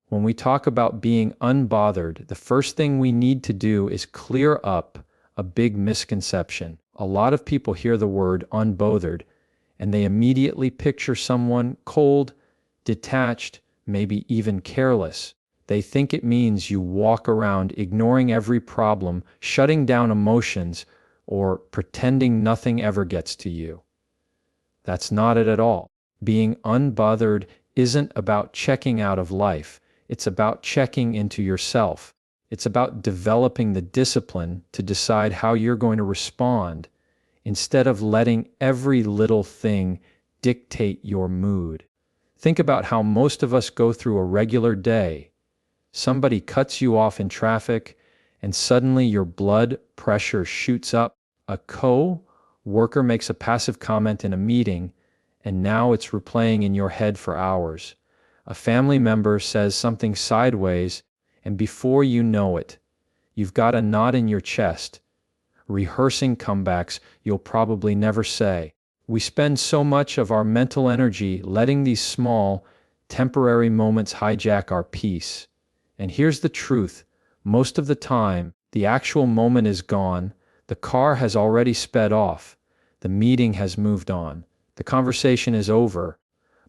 When we talk about being unbothered, the first thing we need to do is clear up a big misconception. A lot of people hear the word unbothered and they immediately picture someone cold, detached, maybe even careless. They think it means you walk around ignoring every problem, shutting down emotions, or pretending nothing ever gets to you. That's not it at all. Being unbothered isn't about checking out of life. It's about checking into yourself. It's about developing the discipline to decide how you're going to respond instead of letting every little thing dictate your mood. Think about how most of us go through a regular day. Somebody cuts you off in traffic, and suddenly your blood pressure shoots up. A co-worker makes a passive comment in a meeting, and now it's replaying in your head for hours. A family member says something sideways, and before you know it, you've got a knot in your chest, rehearsing comebacks you'll probably never say. We spend so much of our mental energy letting these small, temporary moments hijack our peace. And here's the truth. Most of the time, the actual moment is gone, the car has already sped off, the meeting has moved on, the conversation is over,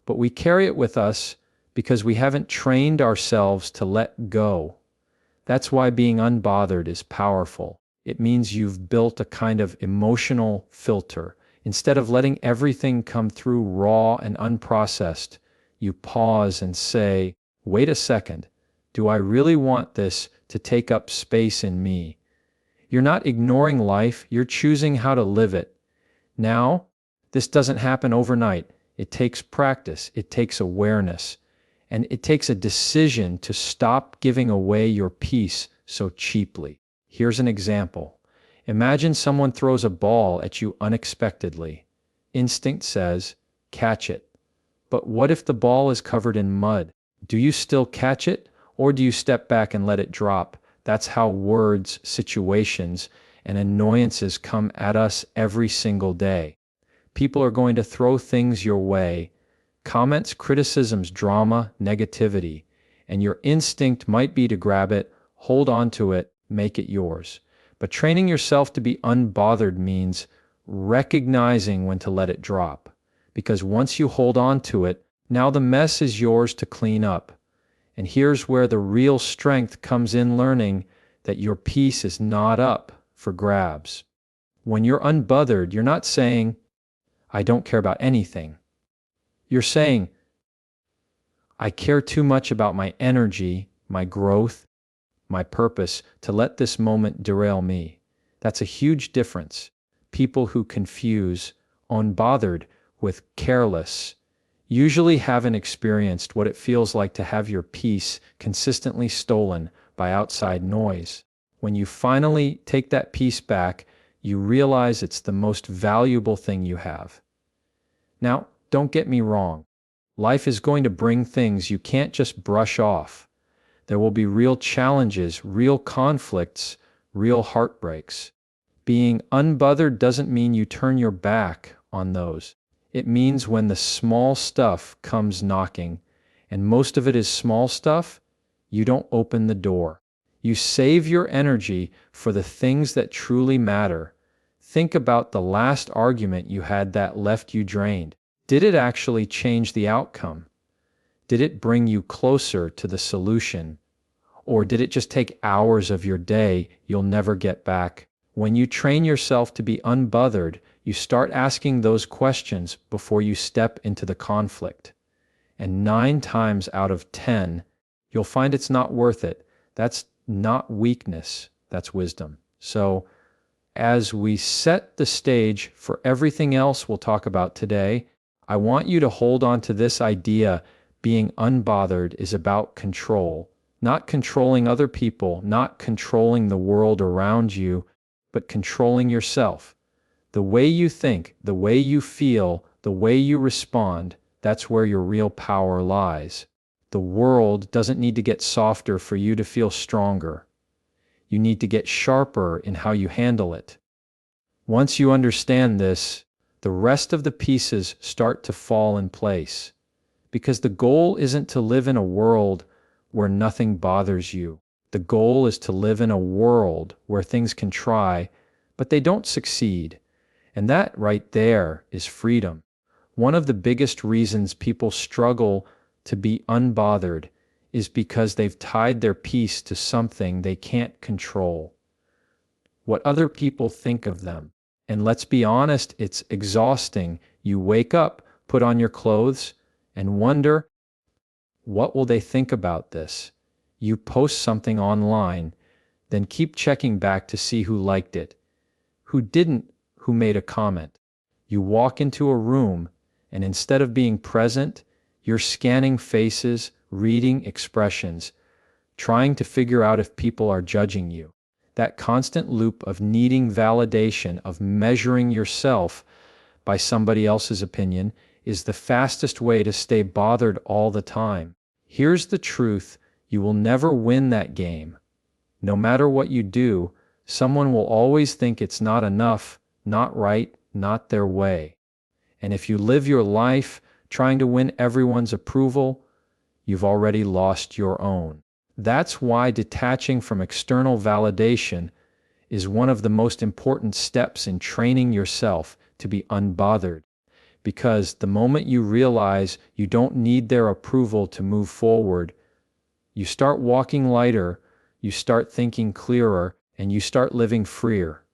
but we carry it with us because we haven't trained ourselves to let go. That's why being unbothered is powerful. It means you've built a kind of emotional filter. Instead of letting everything come through raw and unprocessed, you pause and say, wait a second, do I really want this to take up space in me? You're not ignoring life, you're choosing how to live it. Now, this doesn't happen overnight. It takes practice, it takes awareness, and it takes a decision to stop giving away your peace so cheaply. Here's an example. Imagine someone throws a ball at you unexpectedly. Instinct says, catch it. But what if the ball is covered in mud? Do you still catch it, or do you step back and let it drop? That's how words, situations, and annoyances come at us every single day. People are going to throw things your way, comments, criticisms, drama, negativity, and your instinct might be to grab it, hold on to it, make it yours. But training yourself to be unbothered means recognizing when to let it drop. Because once you hold on to it, now the mess is yours to clean up. And here's where the real strength comes in, learning that your peace is not up for grabs. When you're unbothered, you're not saying, I don't care about anything. You're saying, I care too much about my energy, my growth, my purpose to let this moment derail me. That's a huge difference. People who confuse unbothered with careless usually haven't experienced what it feels like to have your peace consistently stolen by outside noise. When you finally take that peace back, you realize it's the most valuable thing you have. Now, don't get me wrong. Life is going to bring things you can't just brush off. There will be real challenges, real conflicts, real heartbreaks. Being unbothered doesn't mean you turn your back on those. It means when the small stuff comes knocking, and most of it is small stuff, you don't open the door. You save your energy for the things that truly matter. Think about the last argument you had that left you drained. Did it actually change the outcome? Did it bring you closer to the solution? Or did it just take hours of your day you'll never get back? When you train yourself to be unbothered, you start asking those questions before you step into the conflict. And 9 times out of 10, you'll find it's not worth it. That's not weakness, that's wisdom. So, as we set the stage for everything else we'll talk about today, I want you to hold on to this idea: being unbothered is about control. Not controlling other people, not controlling the world around you, but controlling yourself. The way you think, the way you feel, the way you respond, that's where your real power lies. The world doesn't need to get softer for you to feel stronger. You need to get sharper in how you handle it. Once you understand this, the rest of the pieces start to fall in place. Because the goal isn't to live in a world where nothing bothers you. The goal is to live in a world where things can try, but they don't succeed. And that right there is freedom. One of the biggest reasons people struggle to be unbothered is because they've tied their peace to something they can't control. What other people think of them. And let's be honest, it's exhausting. You wake up, put on your clothes, and wonder, what will they think about this? You post something online, then keep checking back to see who liked it, who didn't, who made a comment. You walk into a room, and instead of being present, you're scanning faces, reading expressions, trying to figure out if people are judging you. That constant loop of needing validation, of measuring yourself by somebody else's opinion, is the fastest way to stay bothered all the time. Here's the truth: you will never win that game. No matter what you do, someone will always think it's not enough, not right, not their way. And if you live your life trying to win everyone's approval, you've already lost your own. That's why detaching from external validation is one of the most important steps in training yourself to be unbothered. Because the moment you realize you don't need their approval to move forward, you start walking lighter, you start thinking clearer, and you start living freer.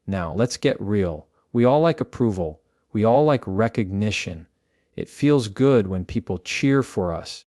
Now, let's get real. We all like approval. We all like recognition. It feels good when people cheer for us.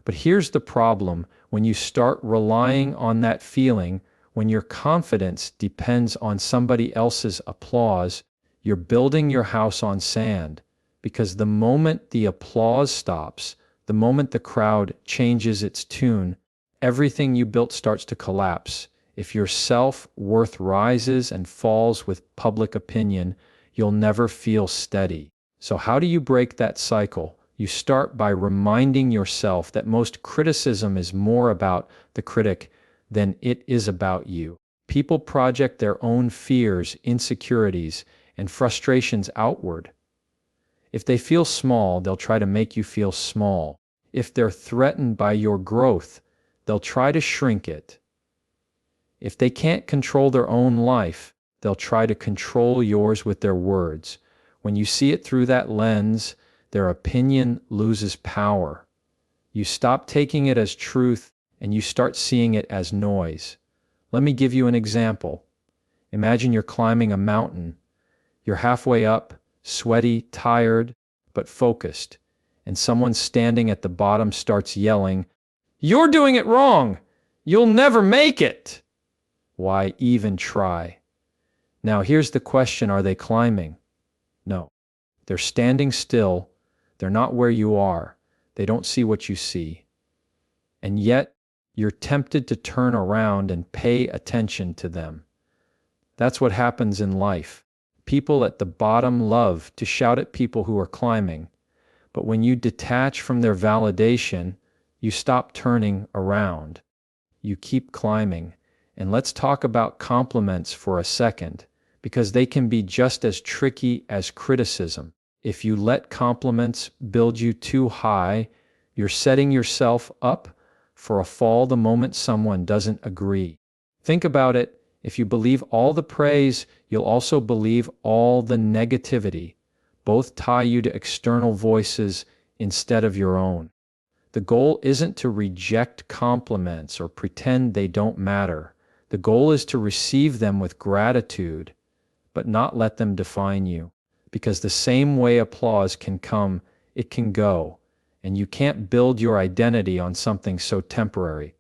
But here's the problem: when you start relying on that feeling, when your confidence depends on somebody else's applause, you're building your house on sand. Because the moment the applause stops, the moment the crowd changes its tune, everything you built starts to collapse. If your self-worth rises and falls with public opinion, you'll never feel steady. So how do you break that cycle? You start by reminding yourself that most criticism is more about the critic than it is about you. People project their own fears, insecurities, and frustrations outward. If they feel small, they'll try to make you feel small. If they're threatened by your growth, they'll try to shrink it. If they can't control their own life, they'll try to control yours with their words. When you see it through that lens, their opinion loses power. You stop taking it as truth and you start seeing it as noise. Let me give you an example. Imagine you're climbing a mountain. You're halfway up, sweaty, tired, but focused, and someone standing at the bottom starts yelling, "You're doing it wrong! You'll never make it!" Why even try? Now here's the question: are they climbing? No. They're standing still. They're not where you are. They don't see what you see. And yet, you're tempted to turn around and pay attention to them. That's what happens in life. People at the bottom love to shout at people who are climbing. But when you detach from their validation, you stop turning around. You keep climbing. And let's talk about compliments for a second, because they can be just as tricky as criticism. If you let compliments build you too high, you're setting yourself up for a fall the moment someone doesn't agree. Think about it. If you believe all the praise, you'll also believe all the negativity. Both tie you to external voices instead of your own. The goal isn't to reject compliments or pretend they don't matter. The goal is to receive them with gratitude, but not let them define you. Because the same way applause can come, it can go, and you can't build your identity on something so temporary.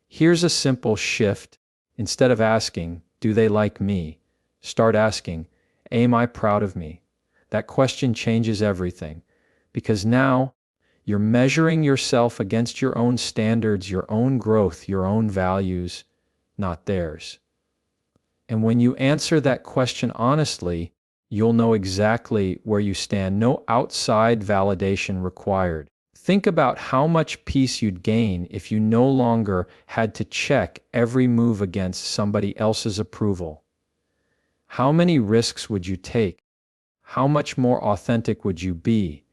Here's a simple shift. Instead of asking, "Do they like me?" start asking, "Am I proud of me?" That question changes everything, because now you're measuring yourself against your own standards, your own growth, your own values, not theirs. And when you answer that question honestly, you'll know exactly where you stand. No outside validation required. Think about how much peace you'd gain if you no longer had to check every move against somebody else's approval. How many risks would you take? How much more authentic would you be?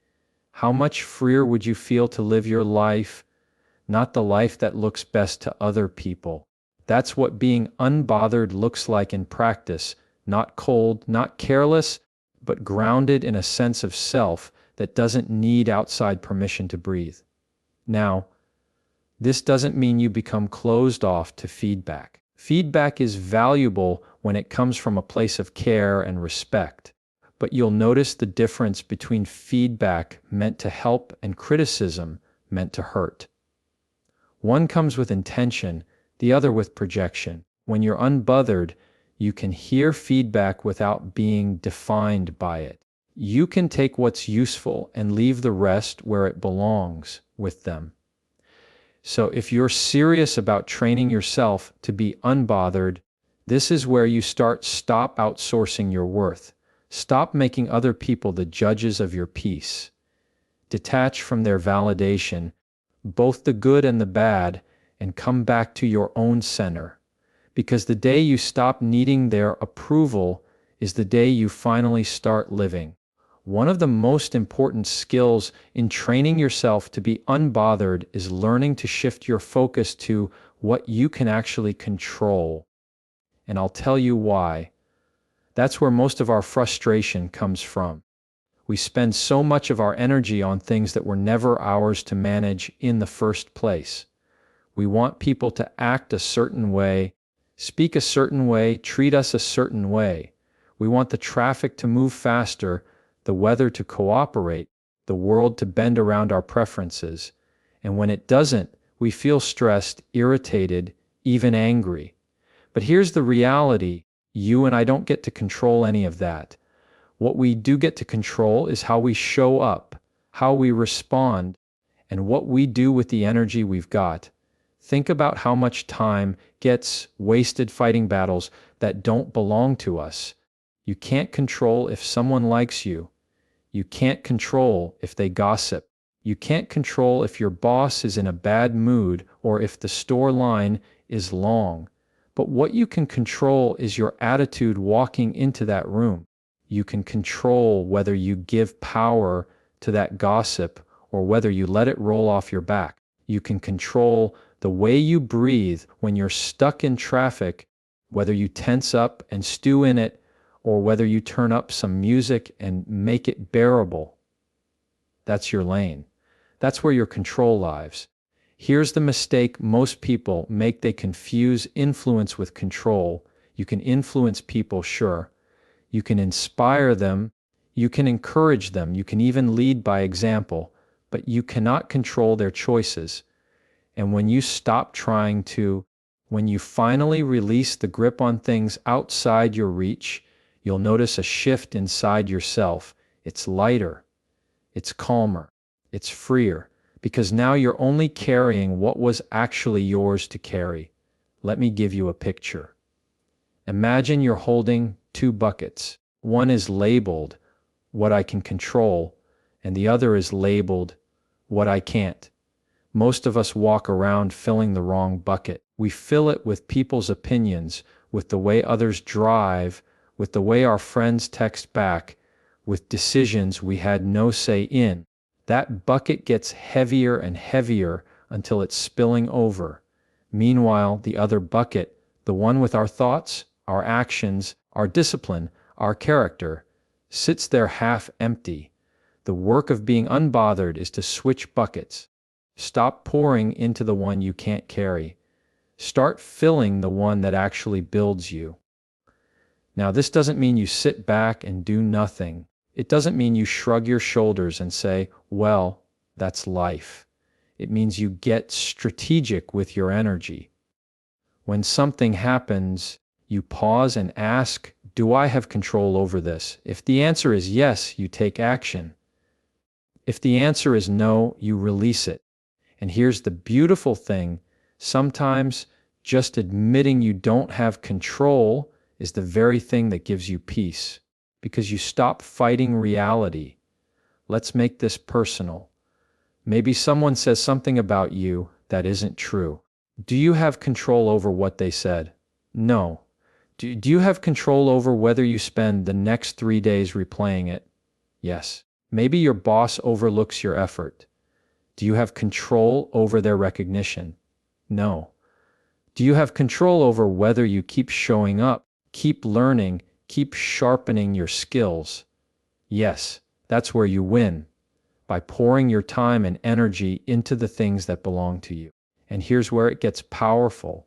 How much freer would you feel to live your life? not the life that looks best to other people. That's what being unbothered looks like in practice, not cold, not careless, but grounded in a sense of self that doesn't need outside permission to breathe. Now, this doesn't mean you become closed off to feedback. Feedback is valuable when it comes from a place of care and respect, but you'll notice the difference between feedback meant to help and criticism meant to hurt. One comes with intention, the other with projection. When you're unbothered, you can hear feedback without being defined by it. You can take what's useful and leave the rest where it belongs with them. So if you're serious about training yourself to be unbothered, this is where you stop outsourcing your worth. Stop making other people the judges of your peace. Detach from their validation, both the good and the bad, and come back to your own center. Because the day you stop needing their approval is the day you finally start living. One of the most important skills in training yourself to be unbothered is learning to shift your focus to what you can actually control. And I'll tell you why. That's where most of our frustration comes from. We spend so much of our energy on things that were never ours to manage in the first place. We want people to act a certain way, speak a certain way, treat us a certain way. We want the traffic to move faster, the weather to cooperate, the world to bend around our preferences. And when it doesn't, we feel stressed, irritated, even angry. But here's the reality. You and I don't get to control any of that. What we do get to control is how we show up, how we respond, and what we do with the energy we've got. Think about how much time gets wasted fighting battles that don't belong to us. You can't control if someone likes you. You can't control if they gossip. You can't control if your boss is in a bad mood or if the store line is long. But what you can control is your attitude walking into that room. You can control whether you give power to that gossip or whether you let it roll off your back. You can control the way you breathe when you're stuck in traffic, whether you tense up and stew in it, or whether you turn up some music and make it bearable. That's your lane. That's where your control lies. Here's the mistake most people make. They confuse influence with control. You can influence people, sure. You can inspire them. You can encourage them. You can even lead by example, but you cannot control their choices. And when you stop trying to, when you finally release the grip on things outside your reach, you'll notice a shift inside yourself. It's lighter, it's calmer, it's freer, because now you're only carrying what was actually yours to carry. Let me give you a picture. Imagine you're holding two buckets. One is labeled, what I can control, and the other is labeled, what I can't. Most of us walk around filling the wrong bucket. We fill it with people's opinions, with the way others drive, with the way our friends text back, with decisions we had no say in. That bucket gets heavier and heavier until it's spilling over. Meanwhile, the other bucket, the one with our thoughts, our actions, our discipline, our character, sits there half empty. The work of being unbothered is to switch buckets. Stop pouring into the one you can't carry. Start filling the one that actually builds you. Now, this doesn't mean you sit back and do nothing. It doesn't mean you shrug your shoulders and say, well, that's life. It means you get strategic with your energy. When something happens, you pause and ask, do I have control over this? If the answer is yes, you take action. If the answer is no, you release it. And here's the beautiful thing. Sometimes just admitting you don't have control is the very thing that gives you peace, because you stop fighting reality. Let's make this personal. Maybe someone says something about you that isn't true. Do you have control over what they said? No. Do you have control over whether you spend the next 3 days replaying it? Yes. Maybe your boss overlooks your effort. Do you have control over their recognition? No. Do you have control over whether you keep showing up, keep learning, keep sharpening your skills? Yes, that's where you win, by pouring your time and energy into the things that belong to you. And here's where it gets powerful.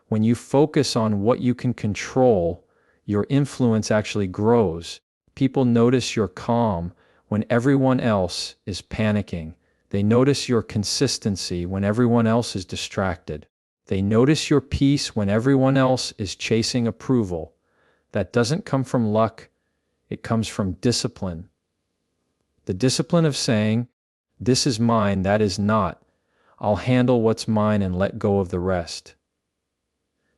When you focus on what you can control, your influence actually grows. People notice your calm when everyone else is panicking. They notice your consistency when everyone else is distracted. They notice your peace when everyone else is chasing approval. That doesn't come from luck, it comes from discipline. The discipline of saying, "This is mine, that is not. I'll handle what's mine and let go of the rest."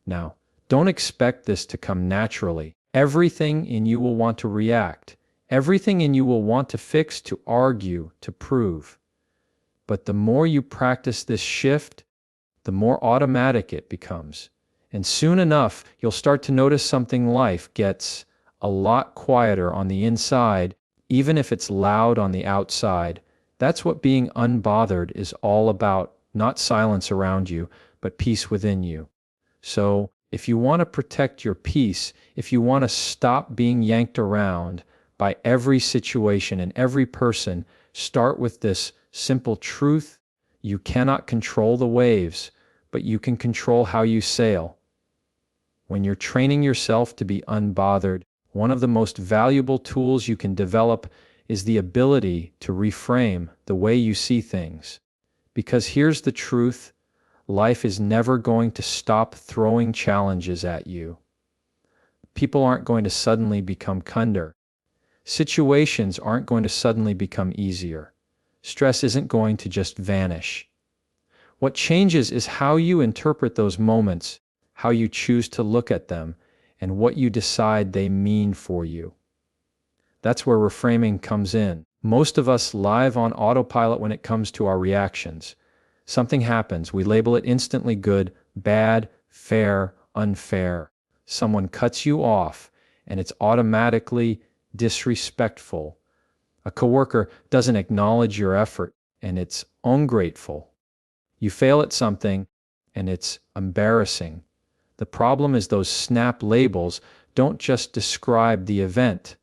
Now, don't expect this to come naturally. Everything in you will want to react. Everything in you will want to fix, to argue, to prove. But the more you practice this shift, the more automatic it becomes. And soon enough, you'll start to notice something. Life gets a lot quieter on the inside, even if it's loud on the outside. That's what being unbothered is all about. Not silence around you, but peace within you. So, if you want to protect your peace, if you want to stop being yanked around by every situation and every person, start with this simple truth. You cannot control the waves, but you can control how you sail. When you're training yourself to be unbothered, one of the most valuable tools you can develop is the ability to reframe the way you see things. Because here's the truth, life is never going to stop throwing challenges at you. People aren't going to suddenly become kinder. Situations aren't going to suddenly become easier. Stress isn't going to just vanish. What changes is how you interpret those moments, how you choose to look at them, and what you decide they mean for you. That's where reframing comes in. Most of us live on autopilot when it comes to our reactions. Something happens, we label it instantly good, bad, fair, unfair. Someone cuts you off, and it's automatically disrespectful. A coworker doesn't acknowledge your effort, and it's ungrateful. You fail at something, and it's embarrassing. The problem is those snap labels don't just describe the event.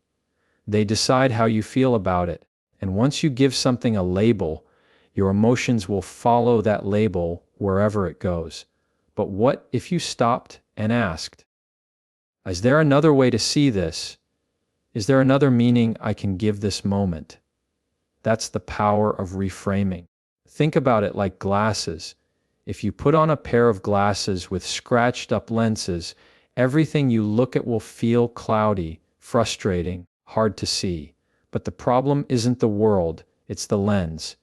They decide how you feel about it. And once you give something a label, your emotions will follow that label wherever it goes. But what if you stopped and asked, is there another way to see this? Is there another meaning I can give this moment? That's the power of reframing. Think about it like glasses. If you put on a pair of glasses with scratched up lenses, everything you look at will feel cloudy, frustrating, hard to see. But the problem isn't the world, it's the lens.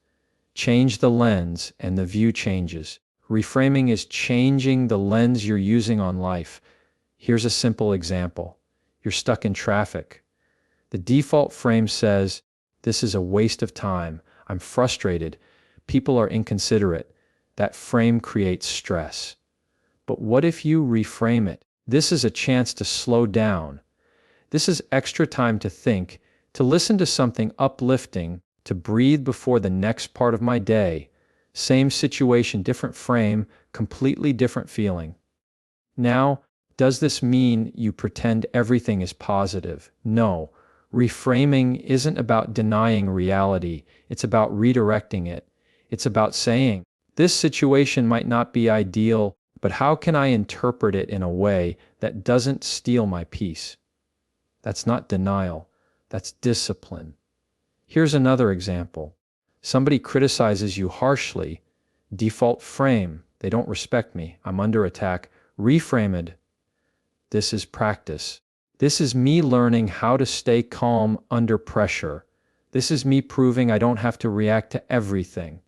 Change the lens and the view changes. Reframing is changing the lens you're using on life. Here's a simple example. You're stuck in traffic. The default frame says, "This is a waste of time. I'm frustrated. People are inconsiderate." That frame creates stress. But what if you reframe it? This is a chance to slow down. This is extra time to think, to listen to something uplifting, to breathe before the next part of my day. Same situation, different frame, completely different feeling. Now, does this mean you pretend everything is positive? No. Reframing isn't about denying reality. It's about redirecting it. It's about saying, this situation might not be ideal, but how can I interpret it in a way that doesn't steal my peace? That's not denial. That's discipline. Here's another example. Somebody criticizes you harshly. Default frame. They don't respect me. I'm under attack. Reframe it. This is practice. This is me learning how to stay calm under pressure. This is me proving I don't have to react to everything.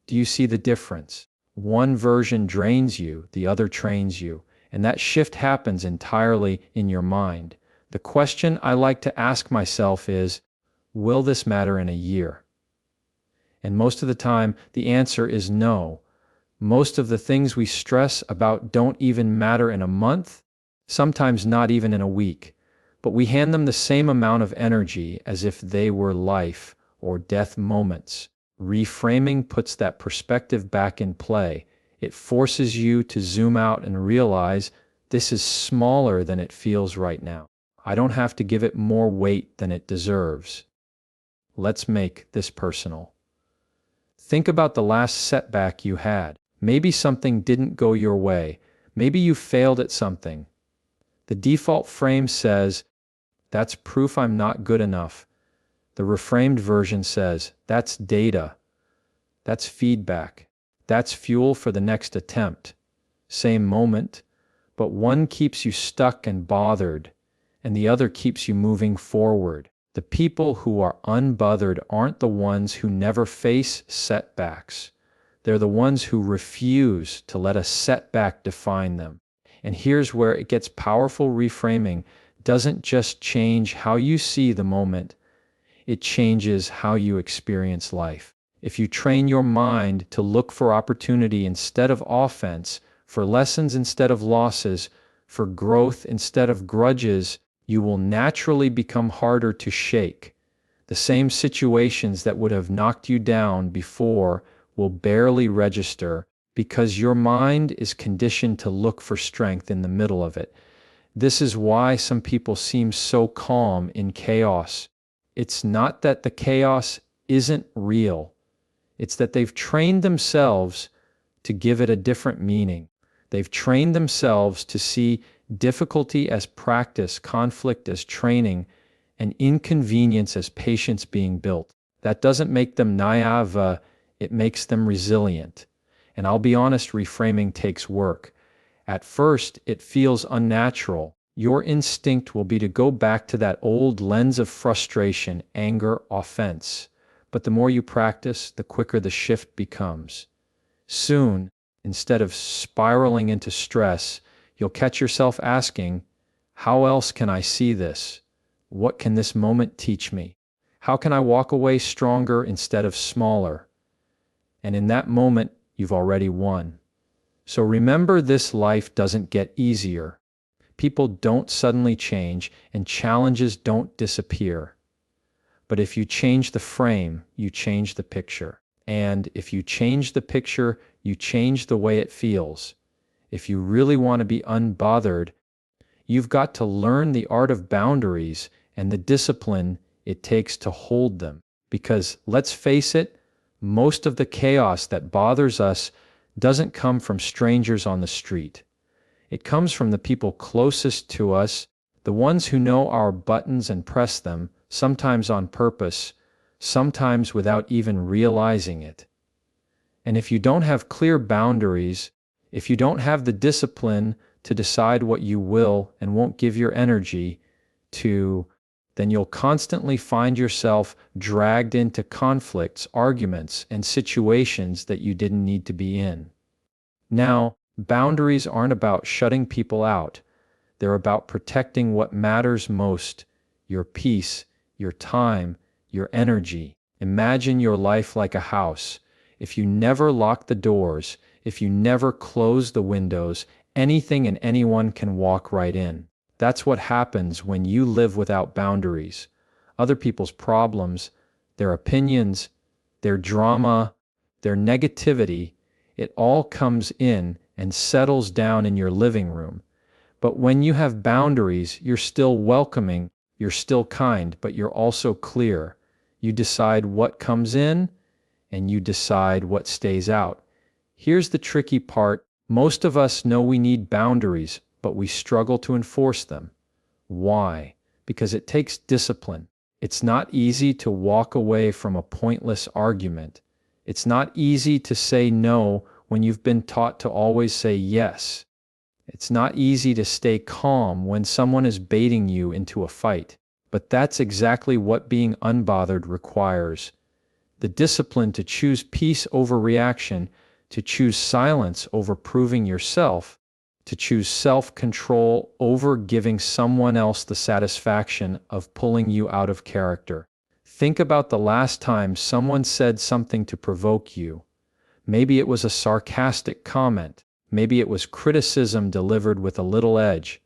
Do you see the difference? One version drains you, the other trains you, and that shift happens entirely in your mind. The question I like to ask myself is, will this matter in a year? And most of the time, the answer is no. Most of the things we stress about don't even matter in a month, sometimes not even in a week, but we hand them the same amount of energy as if they were life or death moments. Reframing puts that perspective back in play. It forces you to zoom out and realize this is smaller than it feels right now. I don't have to give it more weight than it deserves. Let's make this personal. Think about the last setback you had. Maybe something didn't go your way. Maybe you failed at something. The default frame says, "That's proof I'm not good enough." The reframed version says, "That's data. That's feedback. That's fuel for the next attempt." Same moment, but one keeps you stuck and bothered, and the other keeps you moving forward. The people who are unbothered aren't the ones who never face setbacks. They're the ones who refuse to let a setback define them. And here's where it gets powerful. Reframing doesn't just change how you see the moment, it changes how you experience life. If you train your mind to look for opportunity instead of offense, for lessons instead of losses, for growth instead of grudges, you will naturally become harder to shake. The same situations that would have knocked you down before will barely register because your mind is conditioned to look for strength in the middle of it. This is why some people seem so calm in chaos. It's not that the chaos isn't real. It's that they've trained themselves to give it a different meaning. They've trained themselves to see difficulty as practice, conflict as training, and inconvenience as patience being built. That doesn't make them naive, it makes them resilient. And I'll be honest, reframing takes work. At first, it feels unnatural. Your instinct will be to go back to that old lens of frustration, anger, offense. But the more you practice, the quicker the shift becomes. Soon, instead of spiraling into stress, you'll catch yourself asking, how else can I see this? What can this moment teach me? How can I walk away stronger instead of smaller? And in that moment, you've already won. So remember, this life doesn't get easier. People don't suddenly change, and challenges don't disappear. But if you change the frame, you change the picture. And if you change the picture, you change the way it feels. If you really want to be unbothered, you've got to learn the art of boundaries and the discipline it takes to hold them. Because let's face it, most of the chaos that bothers us doesn't come from strangers on the street. It comes from the people closest to us, the ones who know our buttons and press them, sometimes on purpose, sometimes without even realizing it. And if you don't have clear boundaries, if you don't have the discipline to decide what you will and won't give your energy to, then you'll constantly find yourself dragged into conflicts, arguments, and situations that you didn't need to be in. Now, boundaries aren't about shutting people out. They're about protecting what matters most: your peace, your time, your energy. Imagine your life like a house. If you never lock the doors, if you never close the windows, anything and anyone can walk right in. That's what happens when you live without boundaries. Other people's problems, their opinions, their drama, their negativity, it all comes in and settles down in your living room. But when you have boundaries, you're still welcoming, you're still kind, but you're also clear. You decide what comes in, and you decide what stays out. Here's the tricky part. Most of us know we need boundaries, but we struggle to enforce them. Why? Because it takes discipline. It's not easy to walk away from a pointless argument. It's not easy to say no when you've been taught to always say yes. It's not easy to stay calm when someone is baiting you into a fight. But that's exactly what being unbothered requires. The discipline to choose peace over reaction, to choose silence over proving yourself, to choose self-control over giving someone else the satisfaction of pulling you out of character. Think about the last time someone said something to provoke you. Maybe it was a sarcastic comment. Maybe it was criticism delivered with a little edge.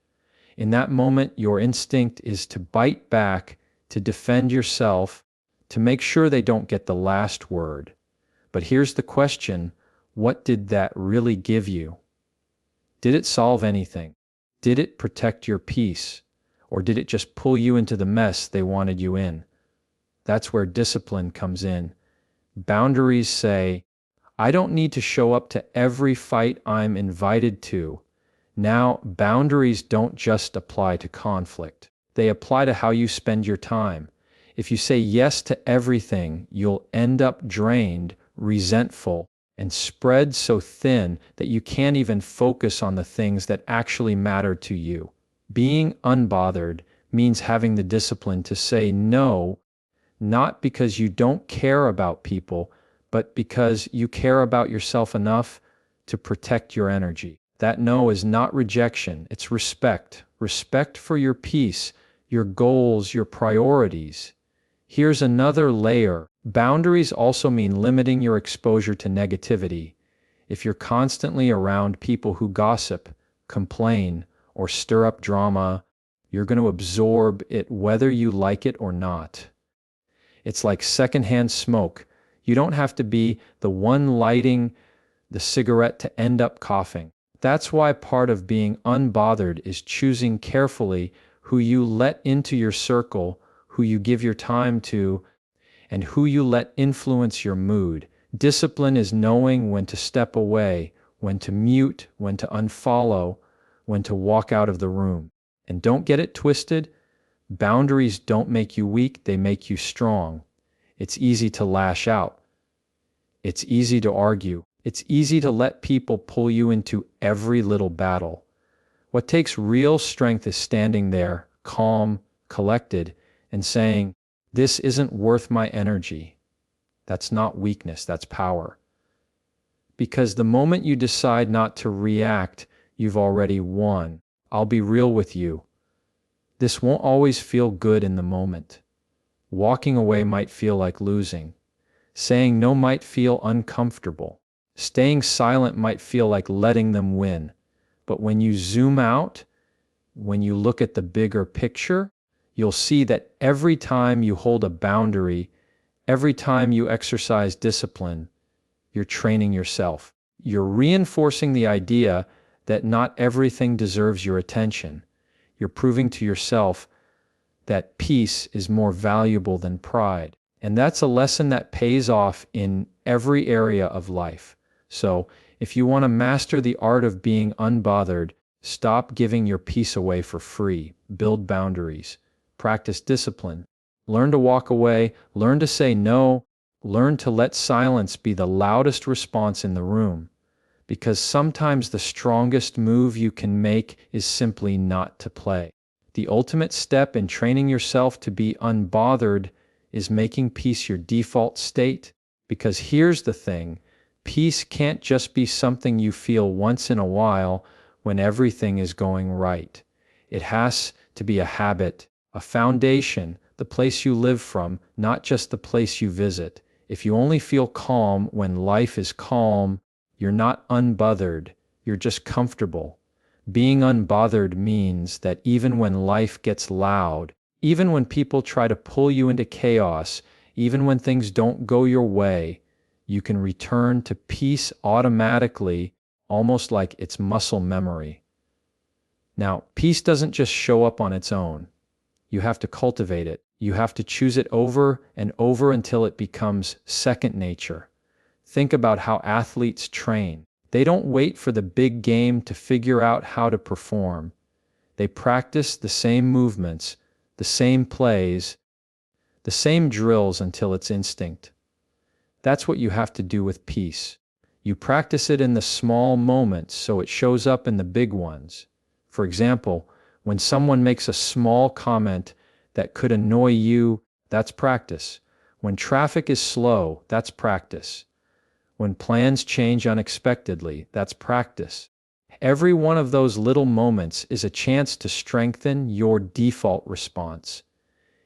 In that moment, your instinct is to bite back, to defend yourself, to make sure they don't get the last word. But here's the question: what did that really give you? Did it solve anything? Did it protect your peace? Or did it just pull you into the mess they wanted you in? That's where discipline comes in. Boundaries say, I don't need to show up to every fight I'm invited to. Now, boundaries don't just apply to conflict. They apply to how you spend your time. If you say yes to everything, you'll end up drained, resentful, and spread so thin that you can't even focus on the things that actually matter to you. Being unbothered means having the discipline to say no, not because you don't care about people, but because you care about yourself enough to protect your energy. That no is not rejection, it's respect. Respect for your peace, your goals, your priorities. Here's another layer. Boundaries also mean limiting your exposure to negativity. If you're constantly around people who gossip, complain, or stir up drama, you're going to absorb it whether you like it or not. It's like secondhand smoke. You don't have to be the one lighting the cigarette to end up coughing. That's why part of being unbothered is choosing carefully who you let into your circle, who you give your time to, and who you let influence your mood. Discipline is knowing when to step away, when to mute, when to unfollow, when to walk out of the room. And don't get it twisted. Boundaries don't make you weak, they make you strong. It's easy to lash out. It's easy to argue. It's easy to let people pull you into every little battle. What takes real strength is standing there, calm, collected, and saying, this isn't worth my energy. That's not weakness, that's power. Because the moment you decide not to react, you've already won. I'll be real with you. This won't always feel good in the moment. Walking away might feel like losing. Saying no might feel uncomfortable. Staying silent might feel like letting them win. But when you zoom out, when you look at the bigger picture, you'll see that every time you hold a boundary, every time you exercise discipline, you're training yourself. You're reinforcing the idea that not everything deserves your attention. You're proving to yourself that peace is more valuable than pride. And that's a lesson that pays off in every area of life. So, if you want to master the art of being unbothered, stop giving your peace away for free. Build boundaries. Practice discipline. Learn to walk away. Learn to say no. Learn to let silence be the loudest response in the room. Because sometimes the strongest move you can make is simply not to play. The ultimate step in training yourself to be unbothered is making peace your default state. Because here's the thing, peace can't just be something you feel once in a while when everything is going right. It has to be a habit, a foundation, the place you live from, not just the place you visit. If you only feel calm when life is calm, you're not unbothered, you're just comfortable. Being unbothered means that even when life gets loud, even when people try to pull you into chaos, even when things don't go your way, you can return to peace automatically, almost like it's muscle memory. Now, peace doesn't just show up on its own. You have to cultivate it. You have to choose it over and over until it becomes second nature. Think about how athletes train. They don't wait for the big game to figure out how to perform. They practice the same movements, the same plays, the same drills until it's instinct. That's what you have to do with peace. You practice it in the small moments so it shows up in the big ones. For example, when someone makes a small comment that could annoy you, that's practice. When traffic is slow, that's practice. When plans change unexpectedly, that's practice. Every one of those little moments is a chance to strengthen your default response.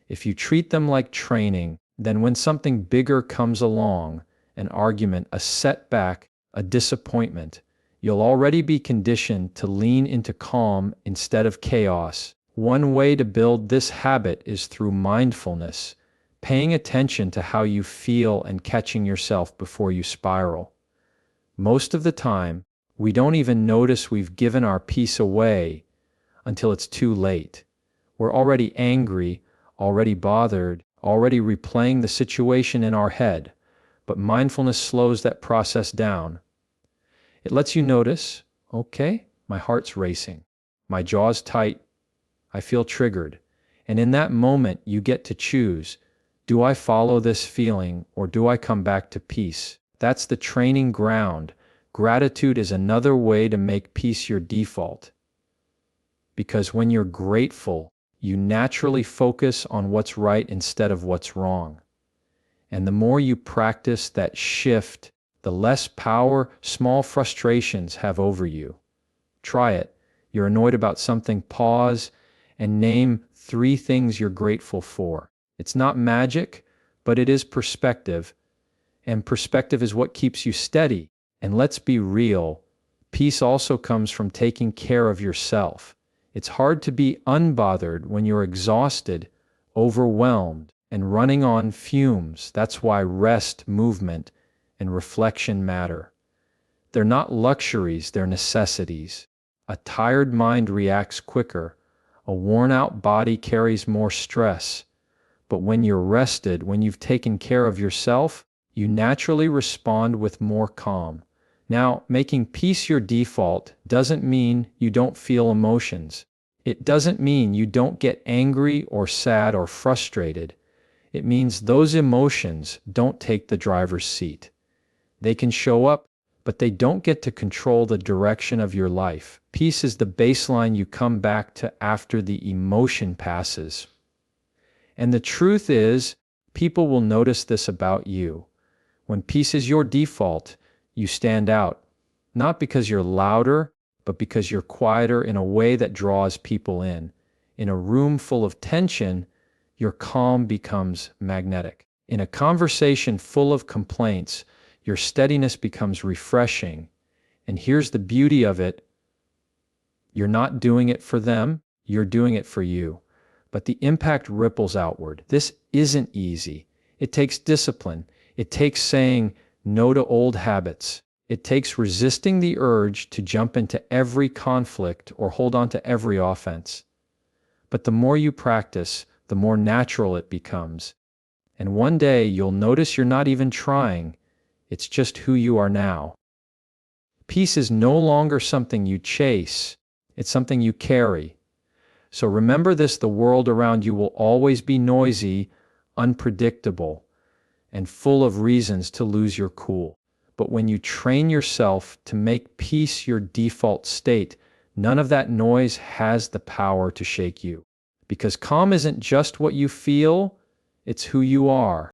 If you treat them like training, then when something bigger comes along, an argument, a setback, a disappointment, you'll already be conditioned to lean into calm instead of chaos. One way to build this habit is through mindfulness, paying attention to how you feel and catching yourself before you spiral. Most of the time, we don't even notice we've given our peace away until it's too late. We're already angry, already bothered, already replaying the situation in our head, but mindfulness slows that process down. It lets you notice, okay, my heart's racing, my jaw's tight, I feel triggered. And in that moment, you get to choose, do I follow this feeling or do I come back to peace? That's the training ground. Gratitude is another way to make peace your default. Because when you're grateful, you naturally focus on what's right instead of what's wrong. And the more you practice that shift, the less power small frustrations have over you. Try it. You're annoyed about something, pause and name 3 things you're grateful for. It's not magic, but it is perspective. And perspective is what keeps you steady. And let's be real, peace also comes from taking care of yourself. It's hard to be unbothered when you're exhausted, overwhelmed, and running on fumes. That's why rest, movement, and reflection matter. They're not luxuries, they're necessities. A tired mind reacts quicker. A worn-out body carries more stress. But when you're rested, when you've taken care of yourself, you naturally respond with more calm. Now, making peace your default doesn't mean you don't feel emotions. It doesn't mean you don't get angry or sad or frustrated. It means those emotions don't take the driver's seat. They can show up, but they don't get to control the direction of your life. Peace is the baseline you come back to after the emotion passes. And the truth is, people will notice this about you. When peace is your default, you stand out, not because you're louder, but because you're quieter in a way that draws people in. In a room full of tension, your calm becomes magnetic. In a conversation full of complaints, your steadiness becomes refreshing. And here's the beauty of it. You're not doing it for them, you're doing it for you. But the impact ripples outward. This isn't easy. It takes discipline. It takes saying no to old habits. It takes resisting the urge to jump into every conflict or hold on to every offense. But the more you practice, the more natural it becomes. And one day you'll notice you're not even trying. It's just who you are now. Peace is no longer something you chase. It's something you carry. So remember this, the world around you will always be noisy, unpredictable, and full of reasons to lose your cool. But when you train yourself to make peace your default state, none of that noise has the power to shake you. Because calm isn't just what you feel, it's who you are.